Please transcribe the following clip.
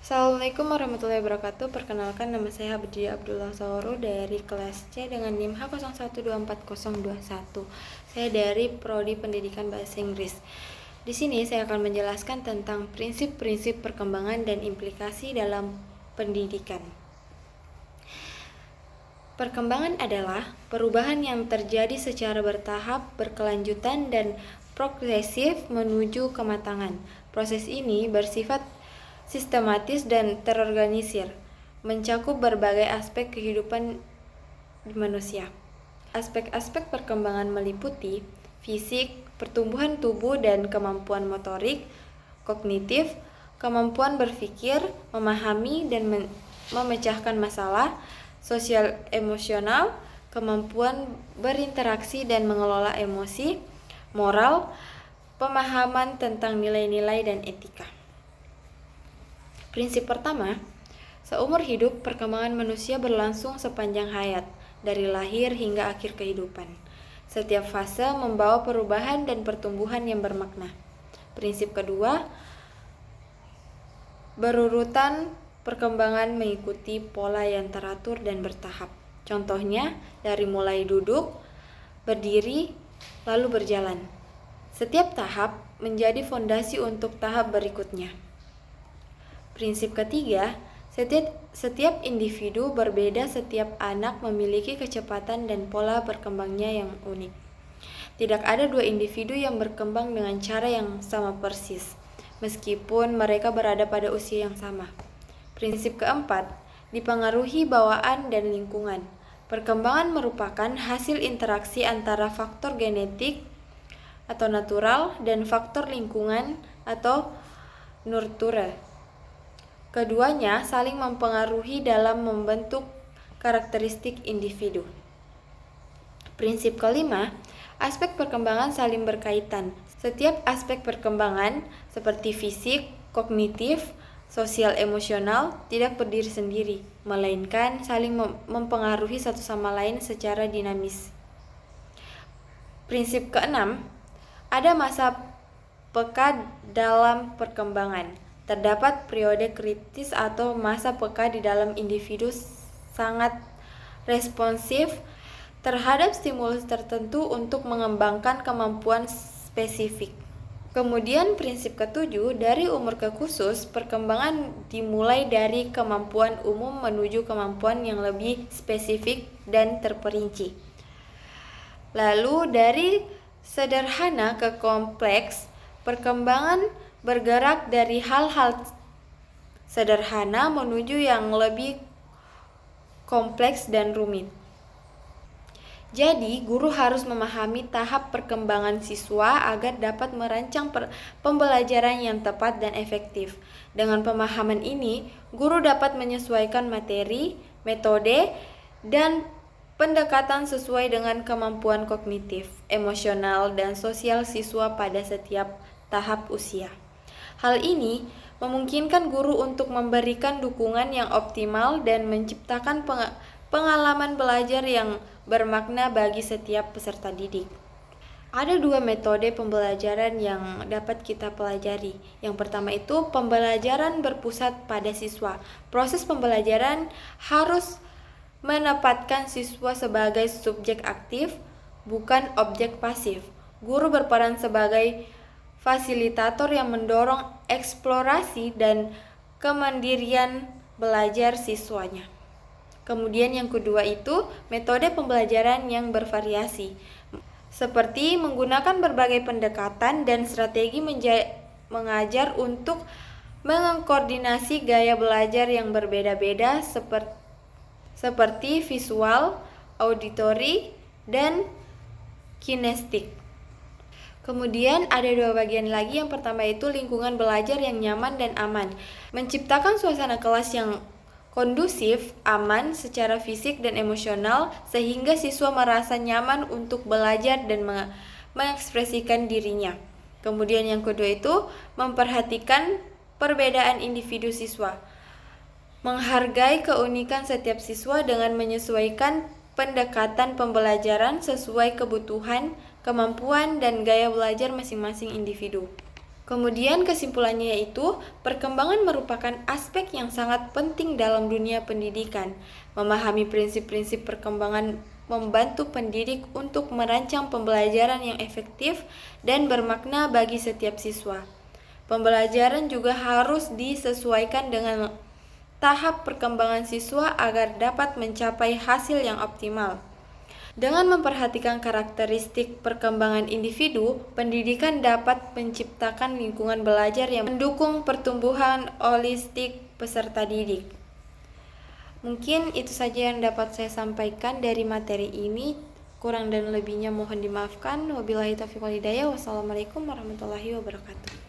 Assalamualaikum warahmatullahi wabarakatuh. Perkenalkan, nama saya Abdi Abdullah Sauro dari kelas C dengan NIM H01240021. Saya dari Prodi Pendidikan Bahasa Inggris. Di sini saya akan menjelaskan tentang prinsip-prinsip perkembangan dan implikasi dalam pendidikan. Perkembangan adalah perubahan yang terjadi secara bertahap, berkelanjutan, dan progresif menuju kematangan. Proses ini bersifat sistematis dan terorganisir, mencakup berbagai aspek kehidupan manusia. Aspek-aspek perkembangan meliputi fisik, pertumbuhan tubuh dan kemampuan motorik, kognitif, kemampuan berpikir, memahami dan memecahkan masalah, sosial emosional, kemampuan berinteraksi dan mengelola emosi, moral, pemahaman tentang nilai-nilai dan etika. Prinsip pertama, seumur hidup perkembangan manusia berlangsung sepanjang hayat, dari lahir hingga akhir kehidupan. Setiap fase membawa perubahan dan pertumbuhan yang bermakna. Prinsip kedua, berurutan perkembangan mengikuti pola yang teratur dan bertahap. Contohnya, dari mulai duduk, berdiri, lalu berjalan. Setiap tahap menjadi fondasi untuk tahap berikutnya. Prinsip ketiga, setiap individu berbeda, setiap anak memiliki kecepatan dan pola berkembangnya yang unik. Tidak ada dua individu yang berkembang dengan cara yang sama persis, meskipun mereka berada pada usia yang sama. Prinsip keempat, dipengaruhi bawaan dan lingkungan. Perkembangan merupakan hasil interaksi antara faktor genetik atau natural dan faktor lingkungan atau nurture. Keduanya saling mempengaruhi dalam membentuk karakteristik individu. Prinsip kelima, aspek perkembangan saling berkaitan. Setiap aspek perkembangan seperti fisik, kognitif, sosial emosional tidak berdiri sendiri, melainkan saling mempengaruhi satu sama lain secara dinamis. Prinsip keenam, ada masa peka dalam perkembangan. Terdapat periode kritis atau masa peka di dalam individu sangat responsif terhadap stimulus tertentu untuk mengembangkan kemampuan spesifik. Kemudian prinsip ketujuh, dari umur ke khusus, perkembangan dimulai dari kemampuan umum menuju kemampuan yang lebih spesifik dan terperinci. Lalu dari sederhana ke kompleks, perkembangan bergerak dari hal-hal sederhana menuju yang lebih kompleks dan rumit. Jadi, guru harus memahami tahap perkembangan siswa agar dapat merancang pembelajaran yang tepat dan efektif. Dengan pemahaman ini, guru dapat menyesuaikan materi, metode, dan pendekatan sesuai dengan kemampuan kognitif, emosional, dan sosial siswa pada setiap tahap usia. Hal ini memungkinkan guru untuk memberikan dukungan yang optimal dan menciptakan pengalaman belajar yang bermakna bagi setiap peserta didik. Ada dua metode pembelajaran yang dapat kita pelajari. Yang pertama itu pembelajaran berpusat pada siswa. Proses pembelajaran harus menempatkan siswa sebagai subjek aktif, bukan objek pasif. Guru berperan sebagai fasilitator yang mendorong eksplorasi dan kemandirian belajar siswanya. Kemudian yang kedua itu metode pembelajaran yang bervariasi, seperti menggunakan berbagai pendekatan dan strategi mengajar untuk mengkoordinasi gaya belajar yang berbeda-beda seperti visual, auditory, dan kinestik. Kemudian ada dua bagian lagi. Yang pertama itu lingkungan belajar yang nyaman dan aman. Menciptakan suasana kelas yang kondusif, aman secara fisik dan emosional sehingga siswa merasa nyaman untuk belajar dan mengekspresikan dirinya. Kemudian yang kedua itu memperhatikan perbedaan individu siswa. Menghargai keunikan setiap siswa dengan menyesuaikan pendekatan pembelajaran sesuai kebutuhan, kemampuan, dan gaya belajar masing-masing individu. Kemudian kesimpulannya yaitu, perkembangan merupakan aspek yang sangat penting dalam dunia pendidikan. Memahami prinsip-prinsip perkembangan membantu pendidik untuk merancang pembelajaran yang efektif dan bermakna bagi setiap siswa. Pembelajaran juga harus disesuaikan dengan tahap perkembangan siswa agar dapat mencapai hasil yang optimal. Dengan memperhatikan karakteristik perkembangan individu, pendidikan dapat menciptakan lingkungan belajar yang mendukung pertumbuhan holistik peserta didik. Mungkin itu saja yang dapat saya sampaikan dari materi ini. Kurang dan lebihnya mohon dimaafkan. Wabillahi taufiq wal hidayah. Wassalamualaikum warahmatullahi wabarakatuh.